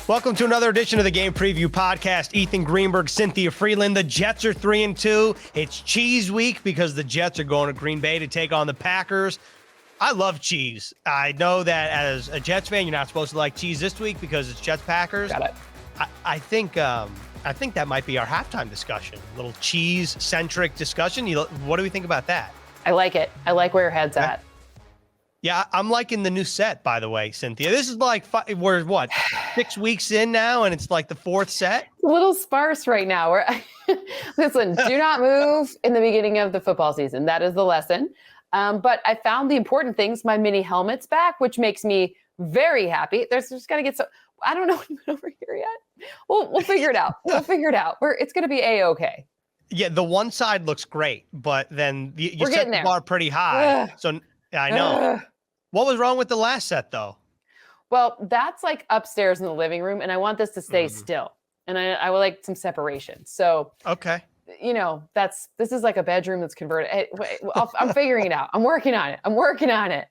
Welcome to another edition of the Game Preview Podcast. Ethan Greenberg, Cynthia Frelund. The Jets are 3-2. It's cheese week because the Jets are going to Green Bay to take on the Packers. I love cheese. I know that as a Jets fan, you're not supposed to like cheese this week because it's Jets Packers. Got it. I think that might be our halftime discussion. A little cheese-centric discussion. What do we think about that? I like it. I like where your head's at. Yeah, I'm liking the new set, by the way, Cynthia. This is like, we're 6 weeks in now, and it's like the fourth set? It's a little sparse right now. Listen, do not move in the beginning of the football season. That is the lesson. But I found the important things, my mini helmet's back, which makes me very happy. There's just got to get I don't know anyone over here yet. We'll figure it out. It's going to be A-okay. Yeah, the one side looks great, but then you set the bar pretty high. So I know. What was wrong with the last set, though? Well, that's like upstairs in the living room, and I want this to stay still. And I would like some separation. So, okay. This is like a bedroom that's converted. I'm figuring it out. I'm working on it.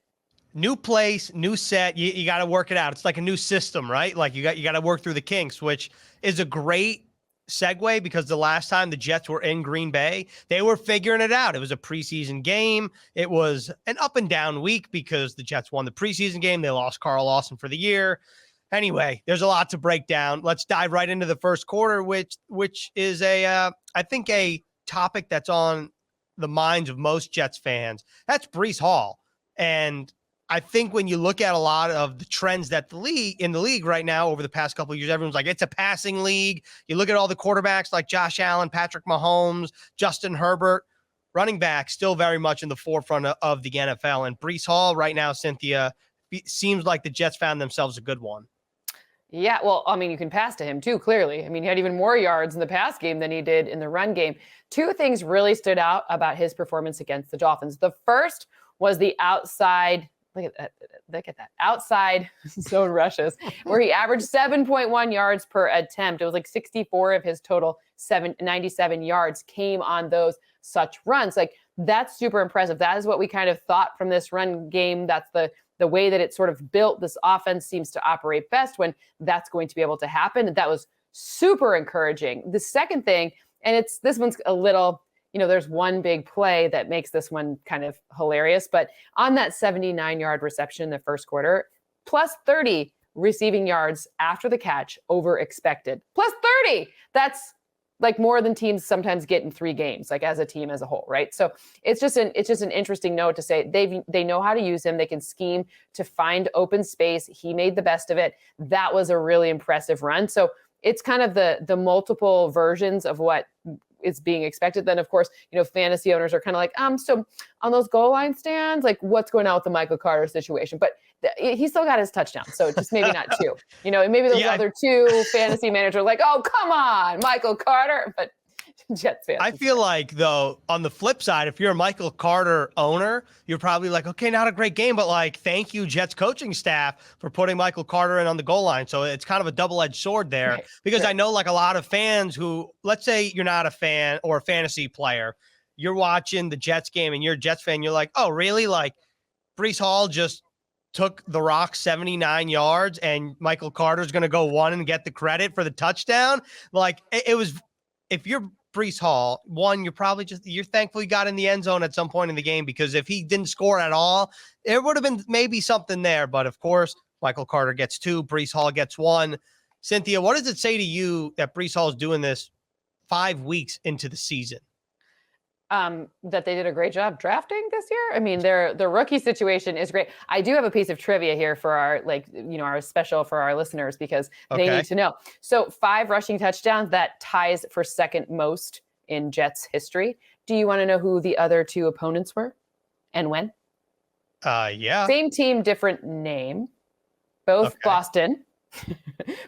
New place, new set. You got to work it out. It's like a new system, right? Like you got to work through the kinks, which is a great segue because the last time the Jets were in Green Bay, they were figuring it out. It was a preseason game. It was an up and down week because the Jets won the preseason game. They lost Carl Lawson for the year. Anyway, there's a lot to break down. Let's dive right into the first quarter, which is I think a topic that's on the minds of most Jets fans. That's Breece Hall. And I think when you look at a lot of the trends that in the league right now over the past couple of years, everyone's like, it's a passing league. You look at all the quarterbacks like Josh Allen, Patrick Mahomes, Justin Herbert, running back still very much in the forefront of the NFL. And Breece Hall right now, Cynthia, seems like the Jets found themselves a good one. Yeah, well, I mean, you can pass to him too, clearly. I mean, he had even more yards in the pass game than he did in the run game. Two things really stood out about his performance against the Dolphins. The first was the outside, look at that, outside zone rushes, where he averaged 7.1 yards per attempt. It was like 64 of his total 97 yards came on those such runs. Like, that's super impressive. That is what we kind of thought from this run game. That's the way that it's sort of built. This offense seems to operate best when that's going to be able to happen. And that was super encouraging. The second thing, and this one's a little, there's one big play that makes this one kind of hilarious, but on that 79-yard reception in the first quarter, plus 30 receiving yards after the catch over expected. Plus 30. That's like more than teams sometimes get in 3 games, like as a team as a whole, right? So it's just an interesting note to say they know how to use him. They can scheme to find open space. He made the best of it. That was a really impressive run. So it's kind of the multiple versions of what is being expected. Then, of course, fantasy owners are kind of like, so on those goal line stands, like what's going on with the Michael Carter situation? But he still got his touchdown. So just maybe not 2, and maybe those other 2 fantasy managers are like, oh, come on, Michael Carter. But Jets fans. I feel like, though, on the flip side, if you're a Michael Carter owner, you're probably like, okay, not a great game, but like, thank you, Jets coaching staff, for putting Michael Carter in on the goal line. So it's kind of a double-edged sword there, right. Because sure. I know like a lot of fans who, let's say you're not a fan or a fantasy player, you're watching the Jets game and you're a Jets fan, you're like, oh, really? Like Breece Hall just took the rock 79 yards and Michael Carter's going to go one and get the credit for the touchdown. Like it was, if you're Breece Hall, one, you're thankful he got in the end zone at some point in the game, because if he didn't score at all, there would have been maybe something there. But of course, Michael Carter gets 2, Breece Hall gets 1. Cynthia, what does it say to you that Breece Hall is doing this 5 weeks into the season? That they did a great job drafting this year. I mean, their rookie situation is great. I do have a piece of trivia here for our special for our listeners, because they need to know. So 5 rushing touchdowns, that ties for second most in Jets history. Do you want to know who the other 2 opponents were and when? Yeah. Same team, different name. Both Boston.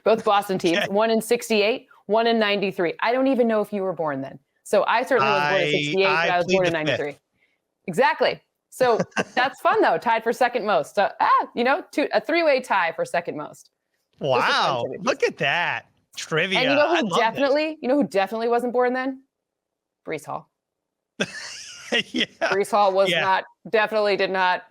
Both Boston teams. Okay. One in 68, one in 93. I don't even know if you were born then. So I certainly was born in 68, but I was born in 93. 5th. Exactly. So that's fun, though. Tied for second most. So, a 3-way tie for second most. Wow. Look at that. Trivia. And you know who definitely wasn't born then? Breece Hall. Yeah. Breece Hall was definitely did not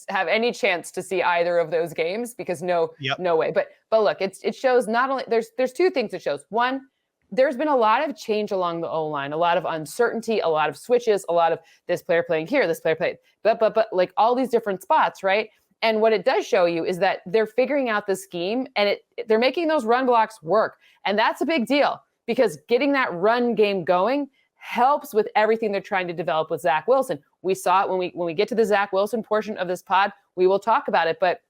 have any chance to see either of those games because no way. But look, it shows not only there's two things it shows. One, there's been a lot of change along the O-line, a lot of uncertainty, a lot of switches, a lot of this player playing here, this player playing, but like all these different spots, right? And what it does show you is that they're figuring out the scheme and they're making those run blocks work. And that's a big deal because getting that run game going helps with everything they're trying to develop with Zach Wilson. We saw it when we get to the Zach Wilson portion of this pod, we will talk about it, but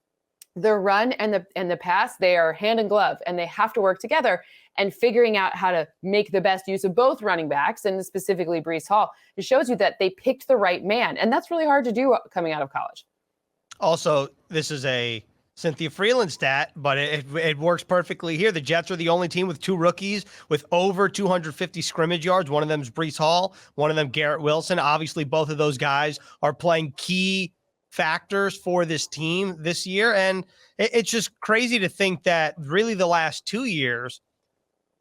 the run and the pass, they are hand in glove and they have to work together, and figuring out how to make the best use of both running backs and specifically Breece Hall. It shows you that they picked the right man. And that's really hard to do coming out of college. Also, this is a Cynthia Frelund stat, but it works perfectly here. The Jets are the only team with two rookies with over 250 scrimmage yards. One of them is Breece Hall. One of them, Garrett Wilson. Obviously, both of those guys are playing key factors for this team this year. And it's just crazy to think that really the last 2 years,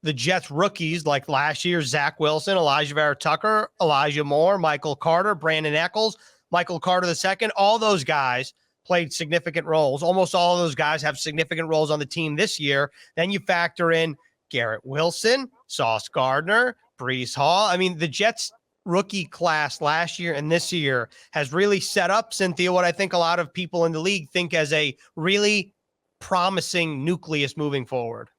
the Jets rookies, like last year's Zach Wilson, Elijah Vera-Tucker, Elijah Moore, Michael Carter, Brandon Eccles, Michael Carter II, all those guys played significant roles. Almost all of those guys have significant roles on the team this year. Then you factor in Garrett Wilson, Sauce Gardner, Breece Hall. I mean, the Jets rookie class last year and this year has really set up, Cynthia, what I think a lot of people in the league think as a really promising nucleus moving forward.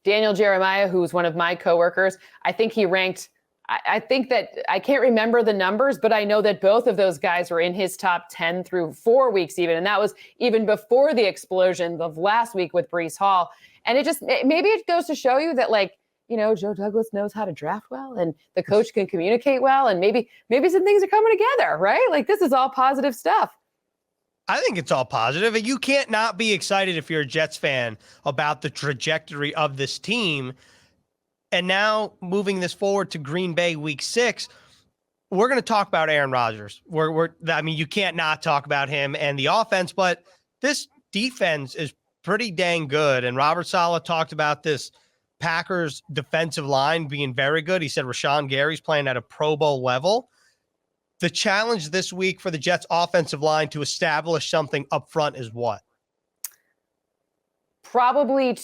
Daniel Jeremiah, who's one of my coworkers, I think he ranked, I think that I can't remember the numbers, but I know that both of those guys were in his top 10 through 4 weeks even. And that was even before the explosion of last week with Breece Hall. And maybe it goes to show you that, like, you know, Joe Douglas knows how to draft well and the coach can communicate well. And maybe some things are coming together, right? Like, this is all positive stuff. I think it's all positive. You can't not be excited if you're a Jets fan about the trajectory of this team. And now moving this forward to Green Bay week 6, we're going to talk about Aaron Rodgers. I mean, you can't not talk about him and the offense, but this defense is pretty dang good. And Robert Saleh talked about this Packers defensive line being very good. He said Rashawn Gary's playing at a Pro Bowl level. The challenge this week for the Jets offensive line to establish something up front is what? Probably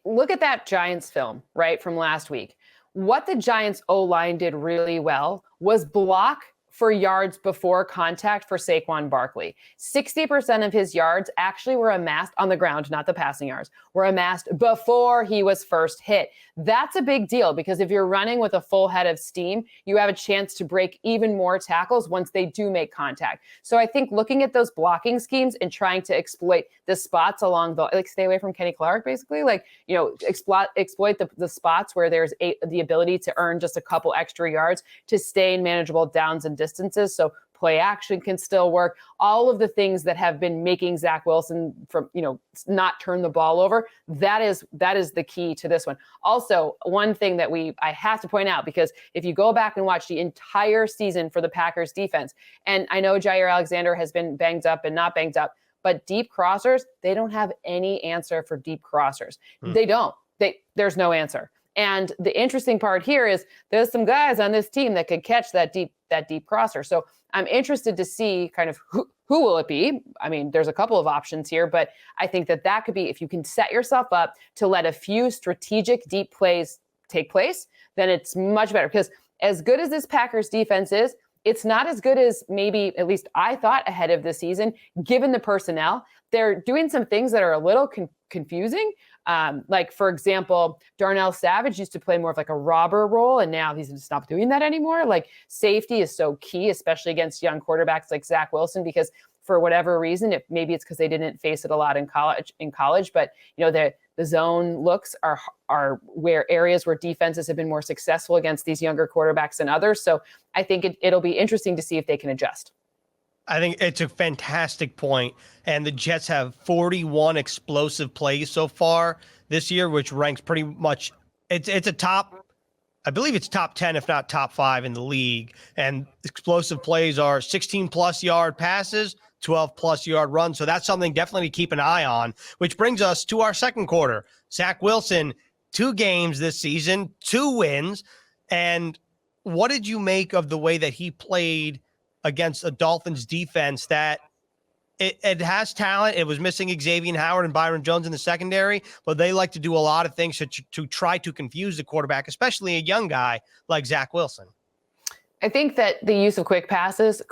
look at that Giants film, right, from last week. What the Giants O-line did really well was block for yards before contact for Saquon Barkley. 60% of his yards actually were amassed on the ground, not the passing yards, were amassed before he was first hit. That's a big deal because if you're running with a full head of steam, you have a chance to break even more tackles once they do make contact. So I think looking at those blocking schemes and trying to exploit the spots along stay away from Kenny Clark, basically, exploit the spots where there's the ability to earn just a couple extra yards to stay in manageable downs and distances. So play action can still work. All of the things that have been making Zach Wilson not turn the ball over. That is the key to this one. Also, one thing that I have to point out, because if you go back and watch the entire season for the Packers defense, and I know Jair Alexander has been banged up and not banged up, but deep crossers, they don't have any answer for deep crossers. They don't. There's no answer. And the interesting part here is there's some guys on this team that could catch that deep crosser. So I'm interested to see kind of who will it be? I mean, there's a couple of options here, but I think that could be, if you can set yourself up to let a few strategic deep plays take place, then it's much better. Because as good as this Packers defense is, it's not as good as maybe at least I thought ahead of the season, given the personnel. They're doing some things that are a little confusing. Like, for example, Darnell Savage used to play more of like a robber role, and now he's stopped doing that anymore. Like, safety is so key, especially against young quarterbacks like Zach Wilson, because for whatever reason, maybe it's because they didn't face it a lot in college, but the zone looks are where areas where defenses have been more successful against these younger quarterbacks than others. So I think it'll be interesting to see if they can adjust. I think it's a fantastic point. And the Jets have 41 explosive plays so far this year, which ranks pretty much, it's a top, I believe it's top 10, if not top 5 in the league. And explosive plays are 16 plus yard passes, 12 plus yard runs. So that's something definitely to keep an eye on, which brings us to our second quarter. Zach Wilson, 2 games this season, 2 wins. And what did you make of the way that he played against a Dolphins defense that it has talent. It was missing Xavier Howard and Byron Jones in the secondary, but they like to do a lot of things to try to confuse the quarterback, especially a young guy like Zach Wilson. I think that the use of quick passes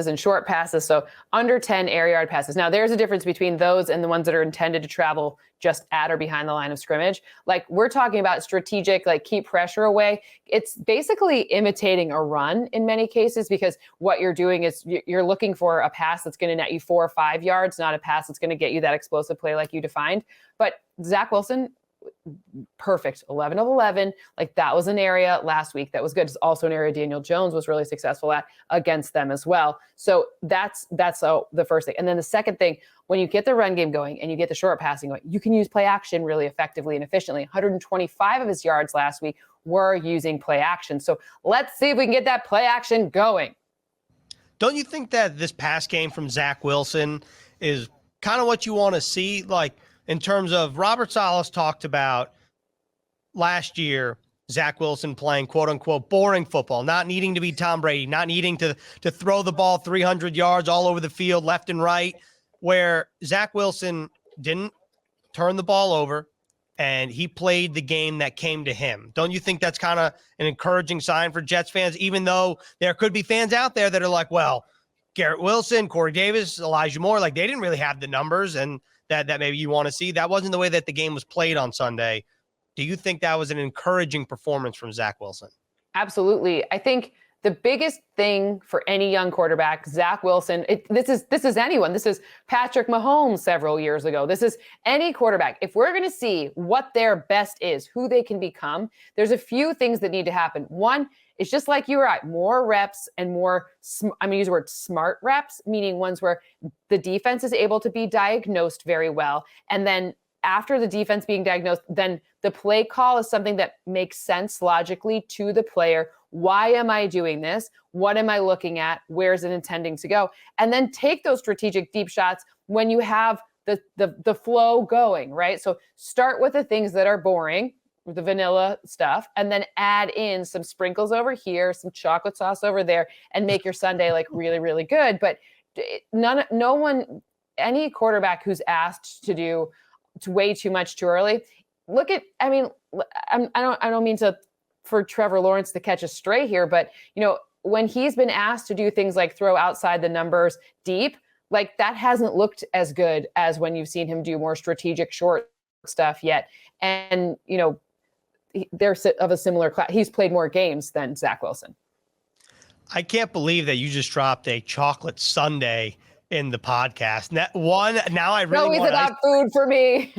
and short passes, so under 10 air yard passes. Now, there's a difference between those and the ones that are intended to travel just at or behind the line of scrimmage. Like, we're talking about strategic, like, keep pressure away. It's basically imitating a run in many cases, because what you're doing is you're looking for a pass that's going to net you 4 or 5 yards, not a pass that's going to get you that explosive play like you defined. But Zach Wilson, perfect. 11 of 11. Like, that was an area last week that was good. It's also an area Daniel Jones was really successful at against them as well. So that's the first thing. And then the second thing, when you get the run game going and you get the short passing going, you can use play action really effectively and efficiently. 125 of his yards last week were using play action. So let's see if we can get that play action going. Don't you think that this pass game from Zach Wilson is kind of what you want to see? Like, in terms of, Robert Saleh talked about last year, Zach Wilson playing quote unquote boring football, not needing to be Tom Brady, not needing to throw the ball 300 yards all over the field, left and right, where Zach Wilson didn't turn the ball over and he played the game that came to him. Don't you think that's kind of an encouraging sign for Jets fans, even though there could be fans out there that are like, well, Garrett Wilson, Corey Davis, Elijah Moore, like, they didn't really have the numbers and that maybe you want to see? That wasn't the way that the game was played on Sunday. Do you think that was an encouraging performance from Zach Wilson? Absolutely. I think the biggest thing for any young quarterback, Zach Wilson, this is anyone. This is Patrick Mahomes several years ago. This is any quarterback. If we're going to see what their best is, who they can become, there's a few things that need to happen. One, it's just like you were at, more reps and more, I'm going to use the word smart reps, meaning ones where the defense is able to be diagnosed very well. And then after the defense being diagnosed, then the play call is something that makes sense logically to the player. Why am I doing this? What am I looking at? Where is it intending to go? And then take those strategic deep shots when you have the flow going, right? So start with the things that are boring, the vanilla stuff, and then add in some sprinkles over here, some chocolate sauce over there, and make your Sunday like really, really good. But any quarterback who's asked to do way too much too early, I don't mean for Trevor Lawrence to catch a stray here, but when he's been asked to do things like throw outside the numbers deep, like, that hasn't looked as good as when you've seen him do more strategic short stuff yet. And they're of a similar class. He's played more games than Zach Wilson. I can't believe that you just dropped a chocolate sundae in the podcast. Now I really want about food for me.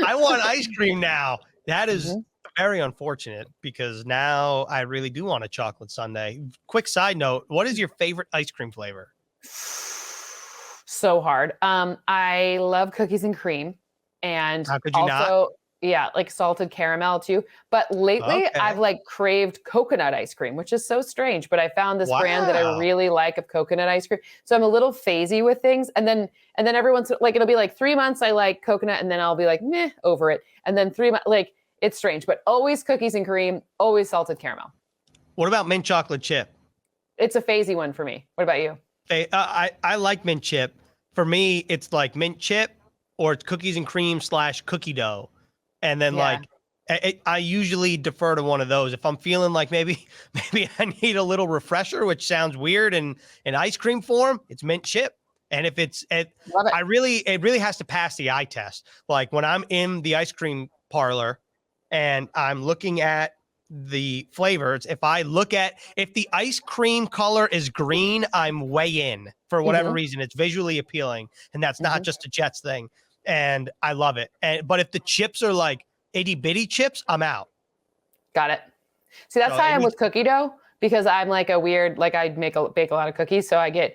I want ice cream now. That is very unfortunate, because now I really do want a chocolate sundae. Quick side note, what is your favorite ice cream flavor? So hard. I love cookies and cream. And how could you also, not? Yeah, like salted caramel too. But lately I've craved coconut ice cream, which is so strange. But I found this brand that I really like of coconut ice cream. So I'm a little phasey with things. And then every once, it'll be like 3 months I like coconut, and then I'll be like, meh, over it. And then 3 months, it's strange, but always cookies and cream, always salted caramel. What about mint chocolate chip? It's a phasey one for me. What about you? I like mint chip. For me, it's like mint chip, or it's cookies and cream / cookie dough. And then I usually defer to one of those. If I'm feeling like maybe I need a little refresher, which sounds weird in ice cream form, it's mint chip. And if it really has to pass the eye test. Like, when I'm in the ice cream parlor and I'm looking at the flavors, if the ice cream color is green, I'm way in for whatever reason. It's visually appealing, and that's not just a Jets thing. And I love it. But if the chips are like itty bitty chips, I'm out. Got it. See, that's how I am with cookie dough, because I'm like a weird, I bake a lot of cookies. So I get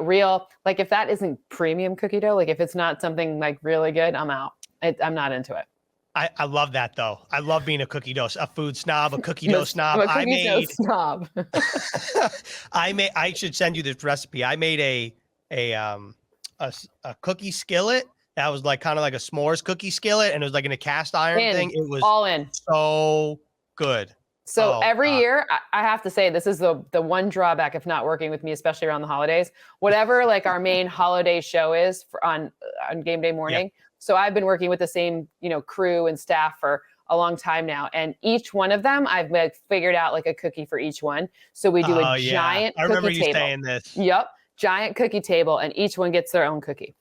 real, if that isn't premium cookie dough, if it's not something really good, I'm out. I'm not into it. I love that though. I love being a food snob, a cookie dough snob. I'm a cookie dough snob. I should send you this recipe. I made a cookie skillet. That was kind of like a s'mores cookie skillet, and it was in a cast iron thing. It was all in. So good. So every year, I have to say, this is the one drawback of not working with me, especially around the holidays. Whatever like our main holiday show is on game day morning. Yeah. So I've been working with the same crew and staff for a long time now, and each one of them I've figured out like a cookie for each one. So we do a giant I remember cookie you table. saying this. Yep, giant cookie table, and each one gets their own cookie.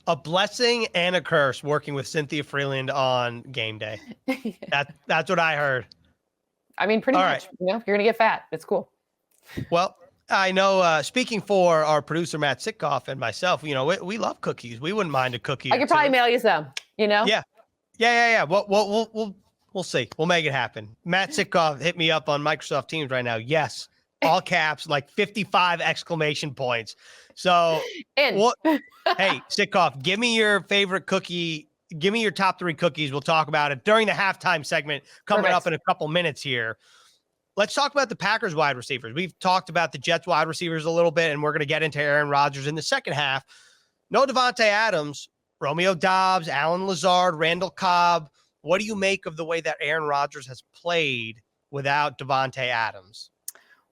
A blessing and a curse working with Cynthia Frelund on game day. That's what I heard. I mean, pretty much. Right. You're going to get fat. It's cool. Well, I know, speaking for our producer, Matt Sitkoff, and myself, we love cookies. We wouldn't mind a cookie. I could probably mail you some, Yeah. We'll see. We'll make it happen. Matt Sitkoff hit me up on Microsoft Teams right now. Yes. All caps, like 55 exclamation points. So, hey, Sitkoff, give me your favorite cookie. Give me your top 3 cookies. We'll talk about it during the halftime segment coming up in a couple minutes here. Let's talk about the Packers wide receivers. We've talked about the Jets wide receivers a little bit, and we're going to get into Aaron Rodgers in the second half. No Davante Adams, Romeo Doubs, Allen Lazard, Randall Cobb. What do you make of the way that Aaron Rodgers has played without Davante Adams?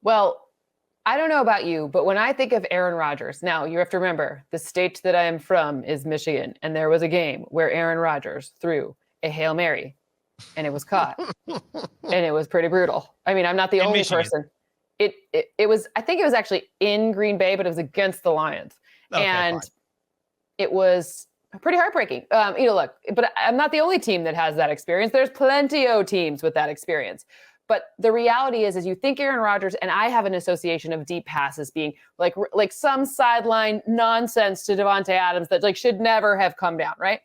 Well, I don't know about you, but when I think of Aaron Rodgers, now you have to remember the state that I am from is Michigan. And there was a game where Aaron Rodgers threw a Hail Mary and it was caught and it was pretty brutal. I mean, I'm not the only person. It was, I think it was actually in Green Bay, but it was against the Lions. And it was pretty heartbreaking. Look, but I'm not the only team that has that experience. There's plenty of teams with that experience. But the reality is you think Aaron Rodgers, and I have an association of deep passes being like some sideline nonsense to Davante Adams that like should never have come down, right?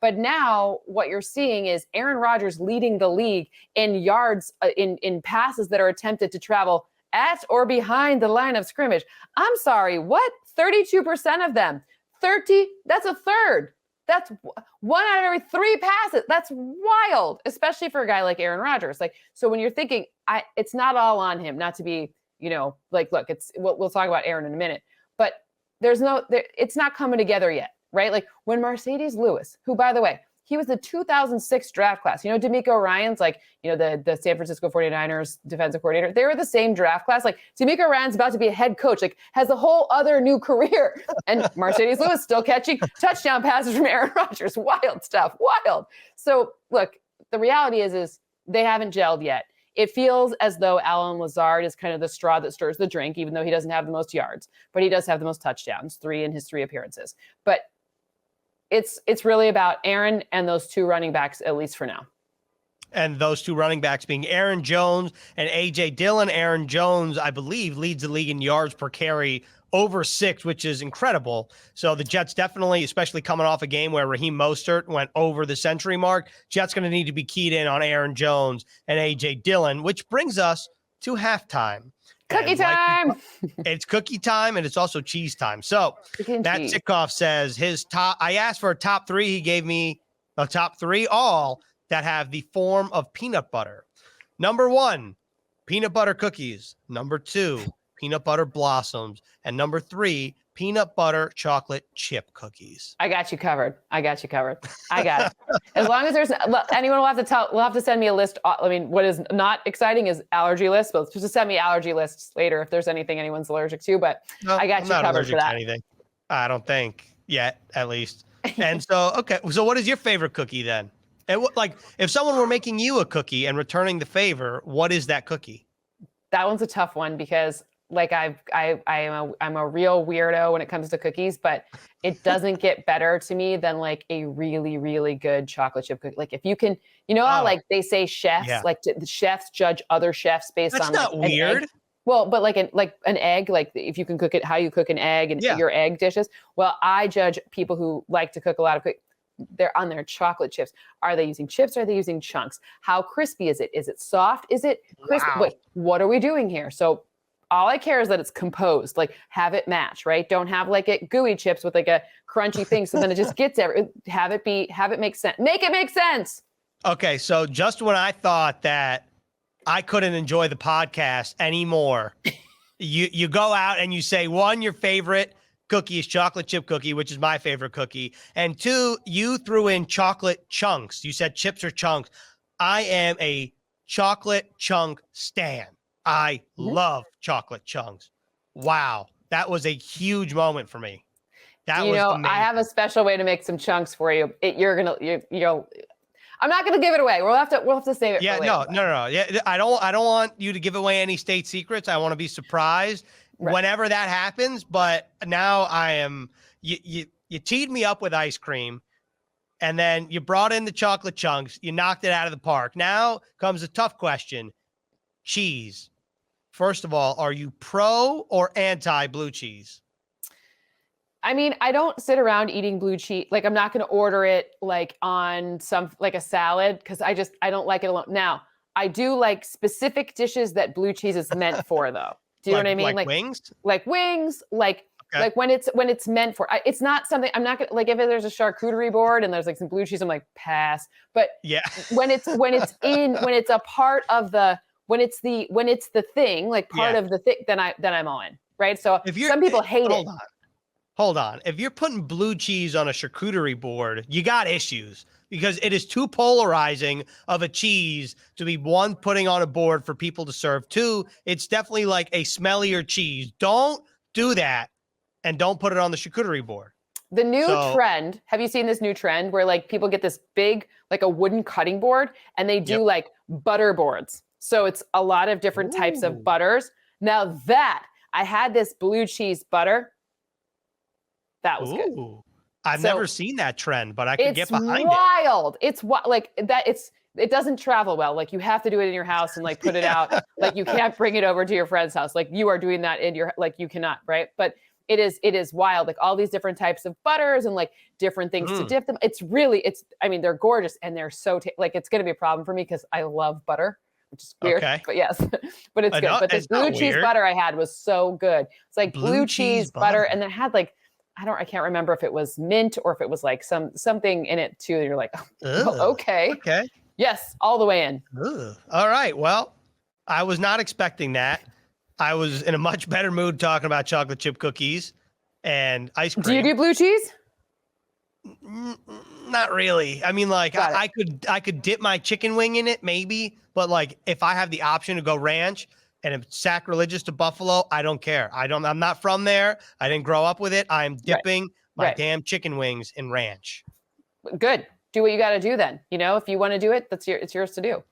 But now what you're seeing is Aaron Rodgers leading the league in yards in passes that are attempted to travel at or behind the line of scrimmage. I'm sorry, what? 32% of them. 30, that's a third. That's 1 out of every 3 passes. That's wild, especially for a guy like Aaron Rodgers. Like, so when you're thinking, it's not all on him, not to be, look, we'll talk about Aaron in a minute, but it's not coming together yet, right? Like when Mercedes Lewis, who, by the way, he was the 2006 draft class. D'Amico Ryan's the San Francisco 49ers defensive coordinator. They were the same draft class. Like D'Amico Ryan's about to be a head coach, like has a whole other new career. And Mercedes Lewis still catching touchdown passes from Aaron Rodgers. Wild stuff, wild. So look, the reality is they haven't gelled yet. It feels as though Allen Lazard is kind of the straw that stirs the drink, even though he doesn't have the most yards, but he does have the most touchdowns, 3 in his 3 appearances. But it's really about Aaron and those 2 running backs, at least for now. And those 2 running backs being Aaron Jones and A.J. Dillon. Aaron Jones, I believe, leads the league in yards per carry over 6, which is incredible. So the Jets definitely, especially coming off a game where Raheem Mostert went over the century mark, Jets going to need to be keyed in on Aaron Jones and A.J. Dillon, which brings us to halftime. Cookie time. It's cookie time, and it's also cheese time. So Matt Sitkoff says I asked for a top 3. He gave me a top 3, all that have the form of peanut butter. Number 1, peanut butter cookies. Number 2, peanut butter blossoms. And number 3, peanut butter chocolate chip cookies. I got you covered. I got it. As long as there's anyone will have to send me a list. I mean, what is not exciting is allergy lists, but just send me allergy lists later if there's anything anyone's allergic to, but I got you covered for that. Anything. I don't think yet, at least. And so, okay. So what is your favorite cookie then? And if someone were making you a cookie and returning the favor, what is that cookie? That one's a tough one because I'm a real weirdo when it comes to cookies, but it doesn't get better to me than like a really, really good chocolate chip cookie. Like if you can, how like they say chefs, the chefs judge other chefs based on. That's not weird. Well, but like an egg, like if you can cook it, how you cook an egg and your egg dishes. Well, I judge people who like to cook a lot of cookies. They're on their chocolate chips. Are they using chips? Or are they using chunks? How crispy is it? Is it soft? Is it crispy? Wow. Wait, what are we doing here? So all I care is that it's composed, like have it match, right? Don't have like it gooey chips with like a crunchy thing. So then it just gets have it make sense. Make it make sense. Okay. So just when I thought that I couldn't enjoy the podcast anymore, you go out and you say, 1, your favorite cookie is chocolate chip cookie, which is my favorite cookie. And 2, you threw in chocolate chunks. You said chips or chunks. I am a chocolate chunk stan. I love chocolate chunks. Wow. That was a huge moment for me. That was amazing. I have a special way to make some chunks for you. I'm not going to give it away. We'll have to save it. Yeah, for later. no. Yeah, I don't want you to give away any state secrets. I want to be surprised whenever that happens. But now I am. You teed me up with ice cream, and then you brought in the chocolate chunks. You knocked it out of the park. Now comes a tough question: cheese. First of all, are you pro or anti blue cheese? I mean, I don't sit around eating blue cheese. Like, I'm not going to order it like on a salad because I don't like it alone. Now, I do like specific dishes that blue cheese is meant for, though. Do you know what I mean? Like wings? Like wings, like when it's meant for. It's not something I'm not gonna like. If there's a charcuterie board and there's like some blue cheese, I'm like pass. But yeah, when it's a part of the when it's the thing, like part of the thing, then I'm all in, right? So some people hate it. Hold on. If you're putting blue cheese on a charcuterie board, you got issues because it is too polarizing of a cheese to be one, putting on a board for people to serve. Two, it's definitely like a smellier cheese. Don't do that and don't put it on the charcuterie board. The new trend, have you seen this new trend where like people get this big, like a wooden cutting board and they do like butter boards. So it's a lot of different types of butters. Now I had this blue cheese butter. That was good. I've never seen that trend, but I could get behind it. It's wild. It's like that. It doesn't travel well. Like you have to do it in your house and like put it out. Like you can't bring it over to your friend's house. Like you are doing that you cannot, right? But it is wild. Like all these different types of butters and like different things to dip them. I mean, they're gorgeous and they're so it's going to be a problem for me because I love butter, which is weird. Okay. But yes, but it's good. But this blue cheese butter I had was so good. It's like blue cheese butter, and then it had like. I can't remember if it was mint or if it was like something in it too. You're like, okay. Yes, all the way in. All right. Well, I was not expecting that. I was in a much better mood talking about chocolate chip cookies and ice cream. Do you do blue cheese? Not really. I mean, like I could dip my chicken wing in it maybe, but like if I have the option to go ranch, and if it's sacrilegious to Buffalo, I don't care. I'm not from there. I didn't grow up with it. I'm dipping my damn chicken wings in ranch. Good. Do what you got to do then. If you want to do it, it's yours to do.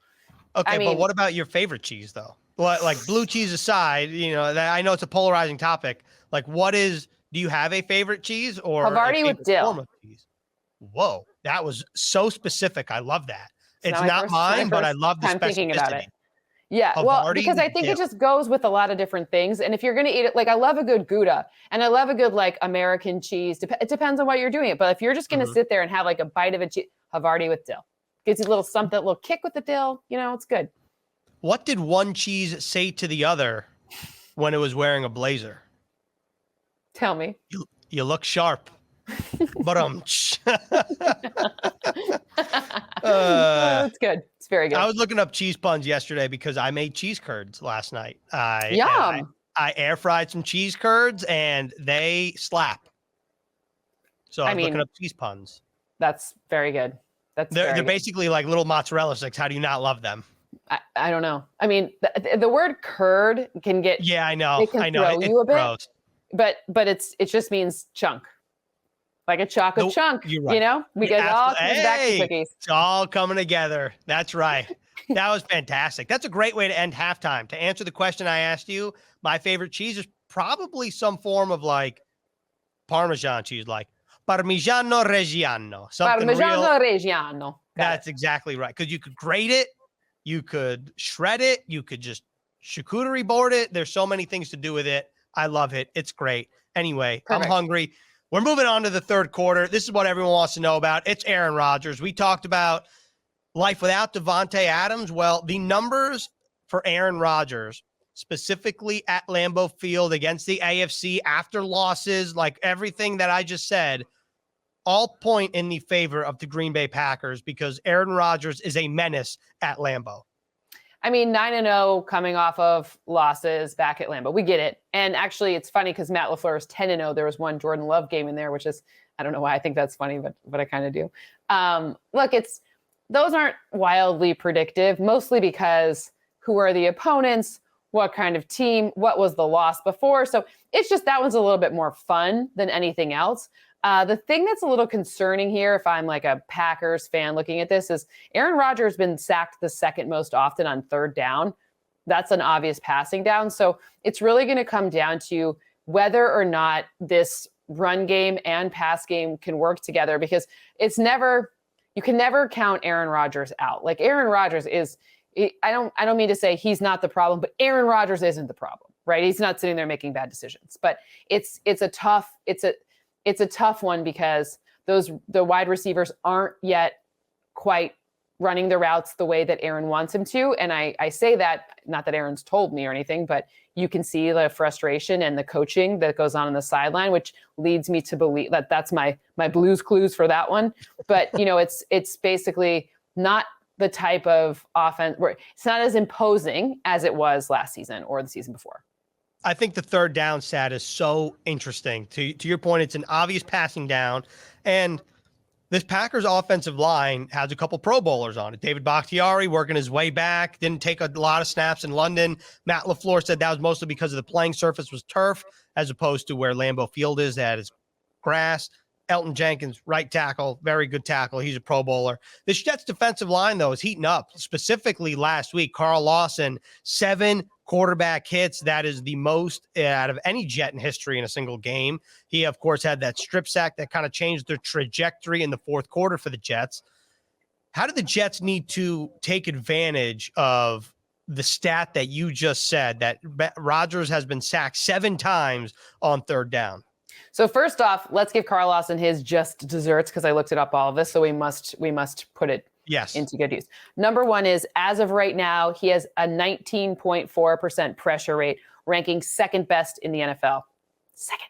Okay, but what about your favorite cheese though? Well, like blue cheese aside, I know it's a polarizing topic. Like do you have a favorite cheese or Havarti with dill? Form of cheese? Whoa, that was so specific. I love that. It's not mine, but I love the specificity. Thinking about it. Yeah, well, because I think it just goes with a lot of different things. And if you're going to eat it, like I love a good Gouda and I love a good like American cheese. It depends on what you're doing it. But if you're just going to sit there and have like a bite of a cheese, Havarti with dill. Gives you a little kick with the dill. It's good. What did one cheese say to the other when it was wearing a blazer? Tell me. You look sharp. But that's good. It's very good. I was looking up cheese puns yesterday because I made cheese curds last night. Yum. I air fried some cheese curds and they slap. So I was looking up cheese puns. That's very good. They're basically like little mozzarella sticks. How do you not love them? I don't know. I mean, the word curd can get. Yeah, I know. It can throw you a bit. Gross. But it just means chunk. Like a chocolate chunk, you're right. We get it all back to cookies. It's all coming together. That's right. That was fantastic. That's a great way to end halftime. To answer the question I asked you, my favorite cheese is probably some form of like Parmesan cheese, like Parmigiano Reggiano. Parmigiano Reggiano. That's exactly right. Because you could grate it, you could shred it, you could just charcuterie board it. There's so many things to do with it. I love it. It's great. Anyway, perfect. I'm hungry. We're moving on to the third quarter. This is what everyone wants to know about. It's Aaron Rodgers. We talked about life without Davante Adams. Well, the numbers for Aaron Rodgers, specifically at Lambeau Field against the AFC after losses, like everything that I just said, all point in the favor of the Green Bay Packers because Aaron Rodgers is a menace at Lambeau. I mean, 9-0 coming off of losses back at Lambeau. We get it. And actually, it's funny because Matt LaFleur is 10-0. There was one Jordan Love game in there, which is, I don't know why I think that's funny, but I kind of do. Look, those aren't wildly predictive, mostly because who are the opponents, what kind of team, what was the loss before. So it's just that one's a little bit more fun than anything else. The thing that's a little concerning here, if I'm like a Packers fan looking at this, is Aaron Rodgers has been sacked the second most often on third down. That's an obvious passing down. So it's really going to come down to whether or not this run game and pass game can work together, because you can never count Aaron Rodgers out. Like Aaron Rodgers is, I don't mean to say he's not the problem, but Aaron Rodgers isn't the problem, right? He's not sitting there making bad decisions, but it's a tough one because the wide receivers aren't yet quite running the routes the way that Aaron wants him to. And I say that, not that Aaron's told me or anything, but you can see the frustration and the coaching that goes on the sideline, which leads me to believe that that's my Blues Clues for that one. But, it's basically not the type of offense where it's not as imposing as it was last season or the season before. I think the third down stat is so interesting. To your point, it's an obvious passing down. And this Packers offensive line has a couple Pro Bowlers on it. David Bakhtiari working his way back, didn't take a lot of snaps in London. Matt LaFleur said that was mostly because of the playing surface was turf as opposed to where Lambeau Field is, that is grass. Elton Jenkins, right tackle, very good tackle. He's a Pro Bowler. The Jets defensive line, though, is heating up. Specifically last week, Carl Lawson, 7 quarterback hits. That is the most out of any Jet in history in a single game. He, of course, had that strip sack that kind of changed their trajectory in the fourth quarter for the Jets. How do the Jets need to take advantage of the stat that you just said, that Rodgers has been sacked 7 times on third down? So first off, let's give Carl Lawson his just desserts, because I looked it up all of this. So we must put it into good use. Number one is, as of right now, he has a 19.4% pressure rate, ranking second best in the NFL. Second.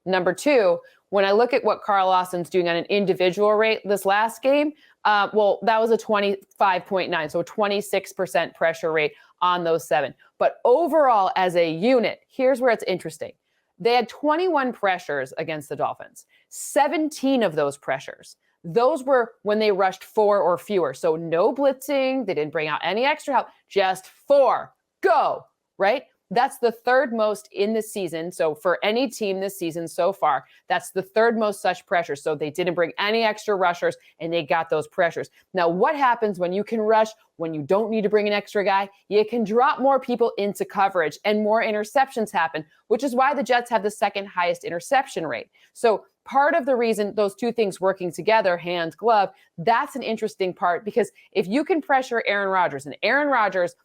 Number two, when I look at what Carl Lawson's doing on an individual rate this last game, that was a 25.9, so a 26% pressure rate on those 7. But overall, as a unit, here's where it's interesting. They had 21 pressures against the Dolphins. 17 of those pressures, those were when they rushed 4 or fewer. So no blitzing. They didn't bring out any extra help. Just 4. Go, right? That's the third most in the season. So for any team this season so far, that's the third most such pressure. So they didn't bring any extra rushers and they got those pressures. Now, what happens when you can rush, when you don't need to bring an extra guy? You can drop more people into coverage and more interceptions happen, which is why the Jets have the second highest interception rate. So part of the reason those two things working together, hand, glove, that's an interesting part, because if you can pressure Aaron Rodgers, and Aaron Rodgers,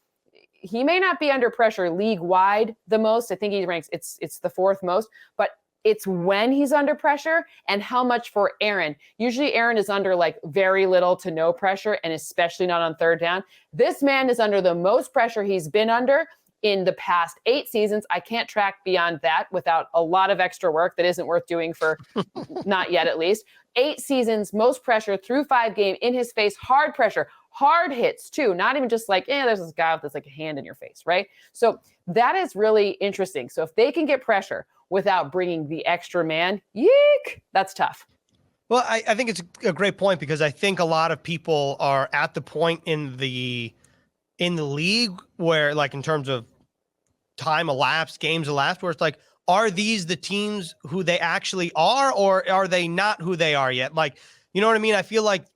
he may not be under pressure league-wide the most. I think he ranks, it's the 4th most, but it's when he's under pressure and how much for Aaron. Usually Aaron is under like very little to no pressure, and especially not on third down. This man is under the most pressure he's been under in the past 8 seasons. I can't track beyond that without a lot of extra work that isn't worth doing for not yet at least. 8 seasons, most pressure through 5 games, in his face, hard pressure. Hard hits too, not even just like, there's this guy with this like a hand in your face, right? So that is really interesting. So if they can get pressure without bringing the extra man, yeek, that's tough. Well, I think it's a great point, because I think a lot of people are at the point in the league where, like, in terms of time elapsed, games elapsed, where it's like, are these the teams who they actually are, or are they not who they are yet? Like, you know what I mean? I feel like,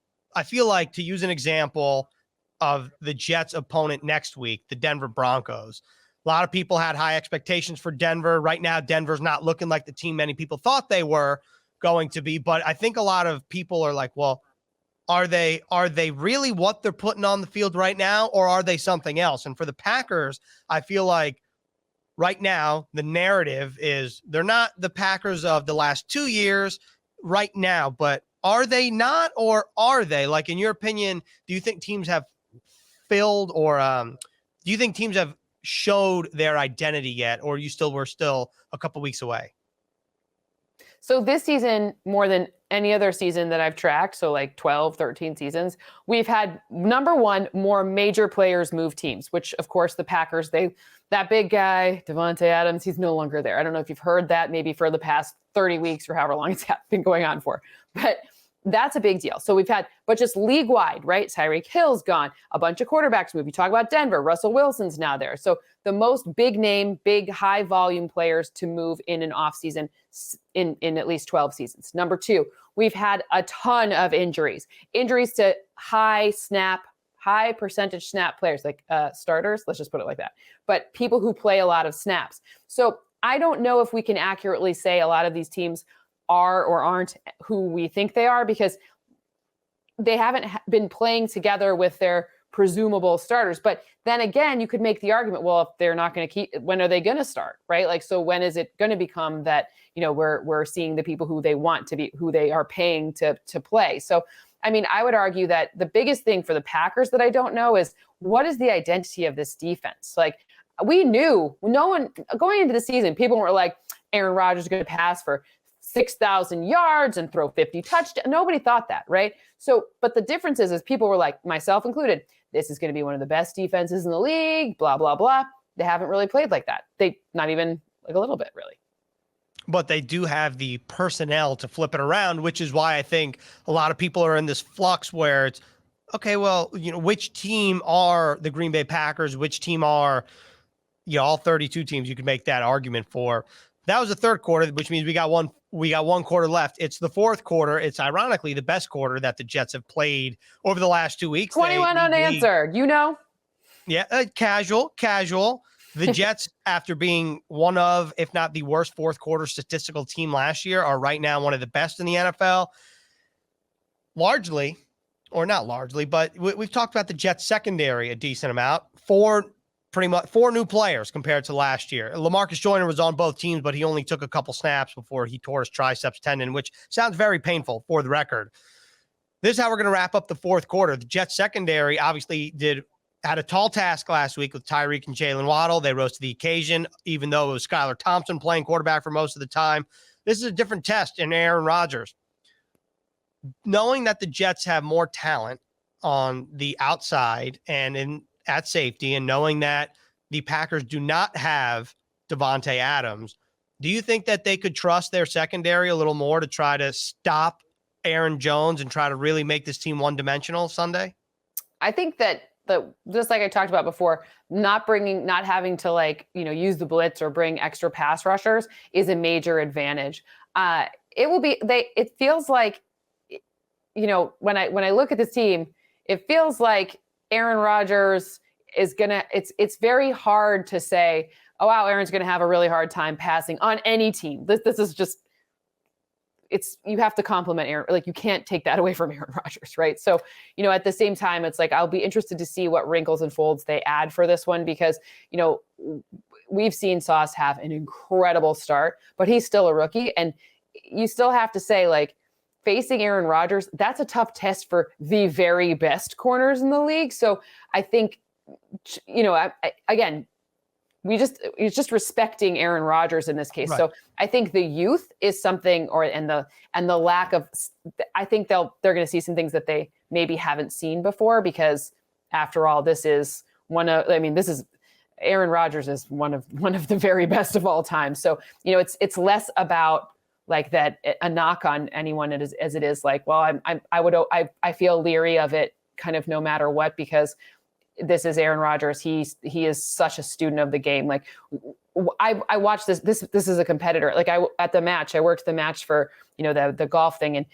to use an example of the Jets' opponent next week, the Denver Broncos, a lot of people had high expectations for Denver. Right now, Denver's not looking like the team many people thought they were going to be. But I think a lot of people are like, well, are they really what they're putting on the field right now, or are they something else? And for the Packers, I feel like right now the narrative is they're not the Packers of the last 2 years right now, but are they not, or are they? Like, in your opinion, do you think teams have filled, or do you think teams have showed their identity yet, or we're still a couple weeks away? So this season, more than any other season that I've tracked, so like 12, 13 seasons, we've had, number one, more major players move teams, which of course the Packers, that big guy, Davante Adams, he's no longer there. I don't know if you've heard that maybe for the past 30 weeks or however long it's been going on for. But That's a big deal. So we've had, but just league wide, right? Tyreek Hill's gone, a bunch of quarterbacks move. You talk about Denver, Russell Wilson's now there. So the most big name, big high volume players to move in an offseason in at least 12 seasons. Number two, we've had a ton of injuries to high percentage snap players, like starters, let's just put it like that. But people who play a lot of snaps. So I don't know if we can accurately say a lot of these teams are or aren't who we think they are, because they haven't been playing together with their presumable starters. But then again, you could make the argument, well, if they're not going to keep, when are they going to start, right? Like, so when is it going to become that, we're seeing the people who they want to be, who they are paying to play? So, I mean, I would argue that the biggest thing for the Packers that I don't know is, what is the identity of this defense? Like, we knew, no one going into the season, people were like, Aaron Rodgers is going to pass for 6,000 yards and throw 50 touchdowns. Nobody thought that, right? So, but the difference is people were like, myself included, this is going to be one of the best defenses in the league, blah, blah, blah. They haven't really played like that. Not even like a little bit, really. But they do have the personnel to flip it around, which is why I think a lot of people are in this flux where it's, okay, well, which team are the Green Bay Packers? Which team are, all 32 teams? You could make that argument for. That was the third quarter, which means we got one quarter left. It's the fourth quarter. It's ironically the best quarter that the Jets have played over the last 2 weeks. 21 unanswered, Yeah, casual. The Jets, after being one of, if not the worst fourth quarter statistical team last year, are right now one of the best in the NFL. Largely, or not largely, but we've talked about the Jets secondary a decent amount. Pretty much four new players compared to last year. LaMarcus Joyner was on both teams, but he only took a couple snaps before he tore his triceps tendon, which sounds very painful for the record. This is how we're going to wrap up the fourth quarter. The Jets secondary obviously had a tall task last week with Tyreek and Jalen Waddle. They rose to the occasion, even though it was Skylar Thompson playing quarterback for most of the time. This is a different test in Aaron Rodgers. Knowing that the Jets have more talent on the outside and at safety, and knowing that the Packers do not have Davante Adams, do you think that they could trust their secondary a little more to try to stop Aaron Jones and try to really make this team one-dimensional Sunday? I think that just like I talked about before, not having to use the blitz or bring extra pass rushers is a major advantage. It feels like, when I look at this team, it feels like Aaron Rodgers is it's very hard to say, oh, wow, Aaron's going to have a really hard time passing on any team. This is just, you have to compliment Aaron. Like, you can't take that away from Aaron Rodgers, right? So, at the same time, it's like, I'll be interested to see what wrinkles and folds they add for this one, because, we've seen Sauce have an incredible start, but he's still a rookie. And you still have to say, like, facing Aaron Rodgers, that's a tough test for the very best corners in the league. So I think, again, it's just respecting Aaron Rodgers in this case. Right. So I think the youth is something, and the lack of, I think they're going to see some things that they maybe haven't seen before, because after all, Aaron Rodgers is one of the very best of all time. So, it's less about like that, a knock on anyone as it is like, well, I feel leery of it kind of no matter what, because this is Aaron Rodgers. He is such a student of the game. Like, I watched this is a competitor. Like, I worked the match for, the golf thing, and,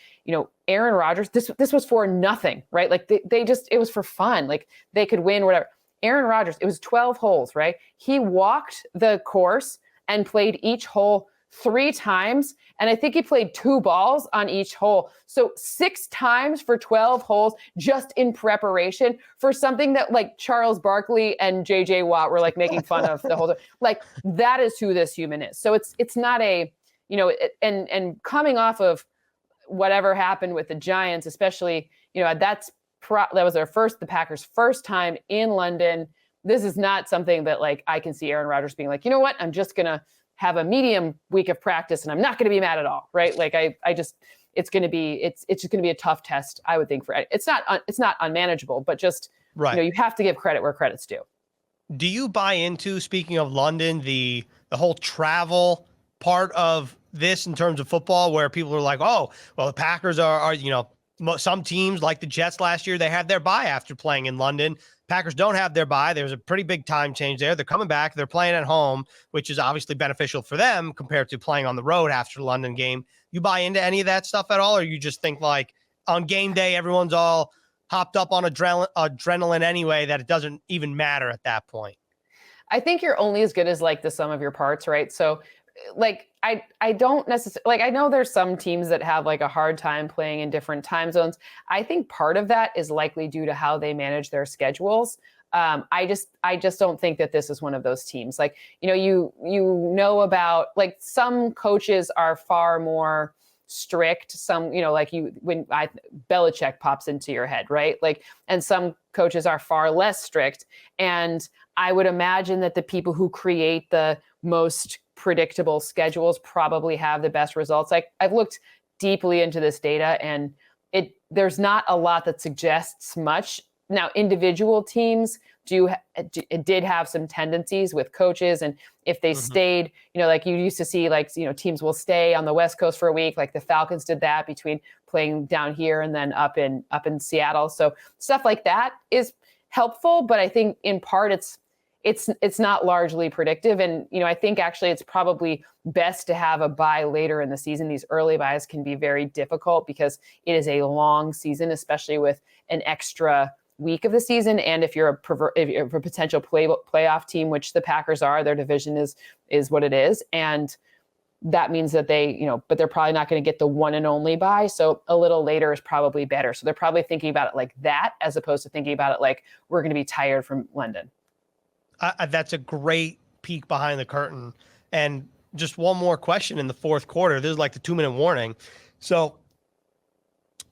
Aaron Rodgers, this was for nothing, right? Like, it was for fun. Like, they could win, whatever. Aaron Rodgers, it was 12 holes, right? He walked the course and played each hole 3 times. And I think he played 2 balls on each hole. So 6 times for 12 holes, just in preparation for something that like Charles Barkley and JJ Watt were like making fun of the whole time. Like, that is who this human is. So it's not a, and coming off of whatever happened with the Giants, especially, that was the Packers' first time in London. This is not something that like I can see Aaron Rodgers being like, you know what, I'm just going to have a medium week of practice and I'm not going to be mad at all, right? Like, it's just going to be a tough test, I would think, for it. It's not unmanageable, but just, right. You have to give credit where credit's due. Do you buy into, speaking of London, the whole travel part of this in terms of football, where people are like, oh, well, the Packers are some teams like the Jets last year, they had their bye after playing in London. Packers don't have their bye. There's a pretty big time change there. They're coming back. They're playing at home, which is obviously beneficial for them compared to playing on the road after the London game. You buy into any of that stuff at all? Or you just think like on game day, everyone's all hopped up on adrenaline anyway, that it doesn't even matter at that point? I think you're only as good as like the sum of your parts, right? So like I don't necessarily, like, I know there's some teams that have like a hard time playing in different time zones. I think part of that is likely due to how they manage their schedules. I just don't think that this is one of those teams. Like, you know about, like, some coaches are far more strict. Some, like Belichick pops into your head, right? Like, and some coaches are far less strict. And I would imagine that the people who create the most predictable schedules probably have the best results. Like, I've looked deeply into this data, and there's not a lot that suggests much. Now, individual teams did have some tendencies with coaches, and if they stayed, like you used to see, like, teams will stay on the West Coast for a week, like the Falcons did that between playing down here and then up in Seattle. So stuff like that is helpful, but I think in part it's not largely predictive. And, I think actually it's probably best to have a bye later in the season. These early byes can be very difficult because it is a long season, especially with an extra week of the season. And if you're a potential playoff team, which the Packers are, their division is what it is. And that means that but they're probably not going to get the one and only bye. So a little later is probably better. So they're probably thinking about it like that, as opposed to thinking about it like, we're going to be tired from London. That's a great peek behind the curtain. And just one more question in the fourth quarter. This is like the 2-minute warning. So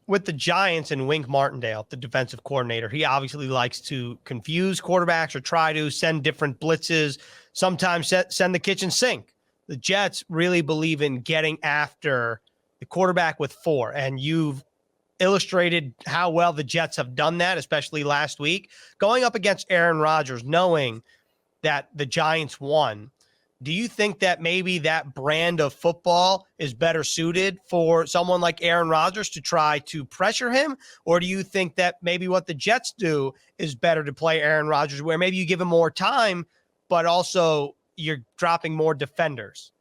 with the Giants and Wink Martindale, the defensive coordinator, he obviously likes to confuse quarterbacks or try to send different blitzes, sometimes send the kitchen sink. The Jets really believe in getting after the quarterback with 4. And you've illustrated how well the Jets have done that, especially last week. Going up against Aaron Rodgers, knowing that the Giants won, do you think that maybe that brand of football is better suited for someone like Aaron Rodgers to try to pressure him? Or do you think that maybe what the Jets do is better to play Aaron Rodgers, where maybe you give him more time, but also you're dropping more defenders?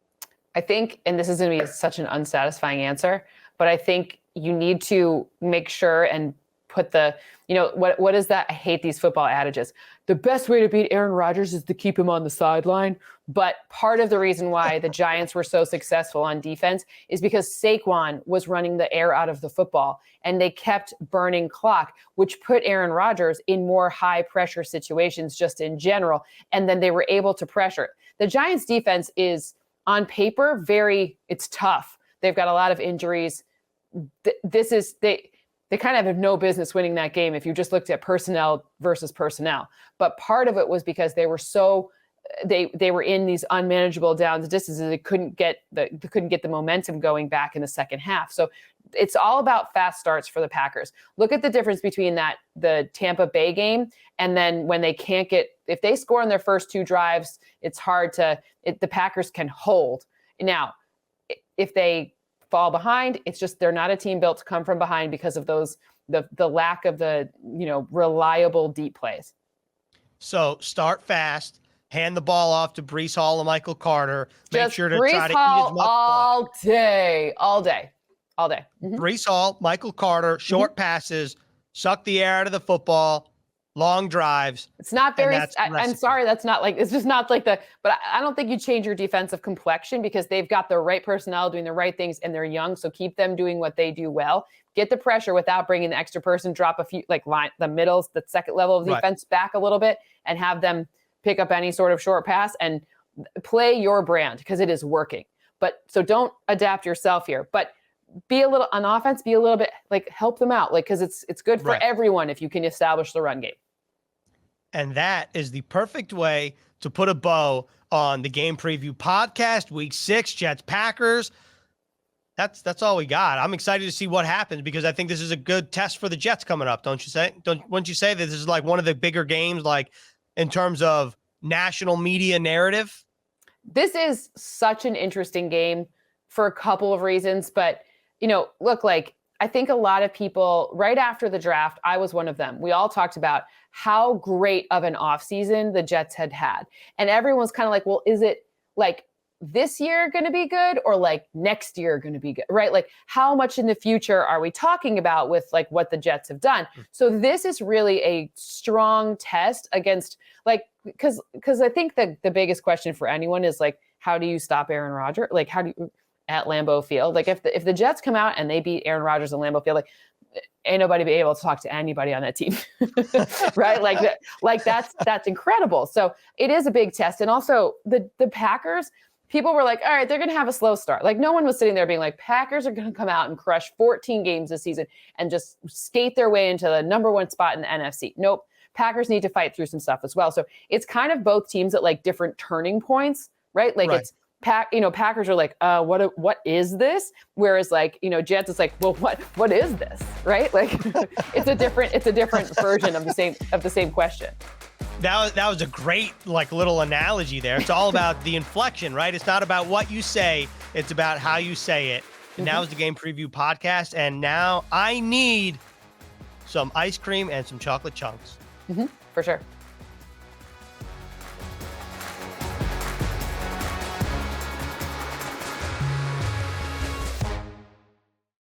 I think, and this is going to be such an unsatisfying answer, but I think you need to make sure and put the, what is that? I hate these football adages. The best way to beat Aaron Rodgers is to keep him on the sideline. But part of the reason why the Giants were so successful on defense is because Saquon was running the air out of the football, and they kept burning clock, which put Aaron Rodgers in more high pressure situations just in general. And then they were able to pressure. The Giants defense is on paper it's tough. They've got a lot of injuries. They kind of have no business winning that game if you just looked at personnel versus personnel. But part of it was because they were they were in these unmanageable downs distances. They couldn't get the momentum going back in the second half. So it's all about fast starts for the Packers. Look at the difference between the Tampa Bay game, and then when they can't if they score in their first 2 drives, it's hard the Packers can hold. Now, if they fall behind, it's just they're not a team built to come from behind because of the lack of the reliable deep plays. So start fast, hand the ball off to Breece Hall and Michael Carter. Make sure to Breece try to Hall eat as much all day. Mm-hmm. Breece Hall, Michael Carter, short passes, suck the air out of the football, long drives. It's not very, I'm sorry, that's not like, it's just not like but I don't think you change your defensive complexion because they've got the right personnel doing the right things and they're young. So keep them doing what they do well. Get the pressure without bringing the extra person, drop a few, like the middles, the second level of defense back a little bit and have them pick up any sort of short pass and play your brand because it is working. But so don't adapt yourself here, but on offense, be a little bit like help them out. Like, cause it's good for everyone if you can establish the run game. And that is the perfect way to put a bow on the game preview podcast, week 6, Jets Packers. That's all we got. I'm excited to see what happens because I think this is a good test for the Jets coming up. Don't you say? Wouldn't you say that this is like one of the bigger games, like in terms of national media narrative? This is such an interesting game for a couple of reasons, but look, like I think a lot of people, right after the draft, I was one of them. We all talked about how great of an offseason the Jets had had. And everyone's kind of like, well, is it like this year going to be good or like next year going to be good, right? Like how much in the future are we talking about with like what the Jets have done? So this is really a strong test against like, because I think that the biggest question for anyone is like, how do you stop Aaron Rodgers? Like how do you at Lambeau Field? Like if the Jets come out and they beat Aaron Rodgers at Lambeau Field, like ain't nobody be able to talk to anybody on that team, right? Like that's incredible. So it is a big test. And also the Packers, people were like, all right, they're going to have a slow start. Like no one was sitting there being like, Packers are going to come out and crush 14 games this season and just skate their way into the number one spot in the NFC. Nope. Packers need to fight through some stuff as well. So it's kind of both teams at like different turning points, right? Like it's Packers are like, what is this? Whereas like, Jets, it's like, well, what is this? Right? Like it's a different version of the same question. That was a great like little analogy there. It's all about the inflection, right? It's not about what you say, it's about how you say it. And that was the Game Preview Podcast. And now I need some ice cream and some chocolate chunks. For sure.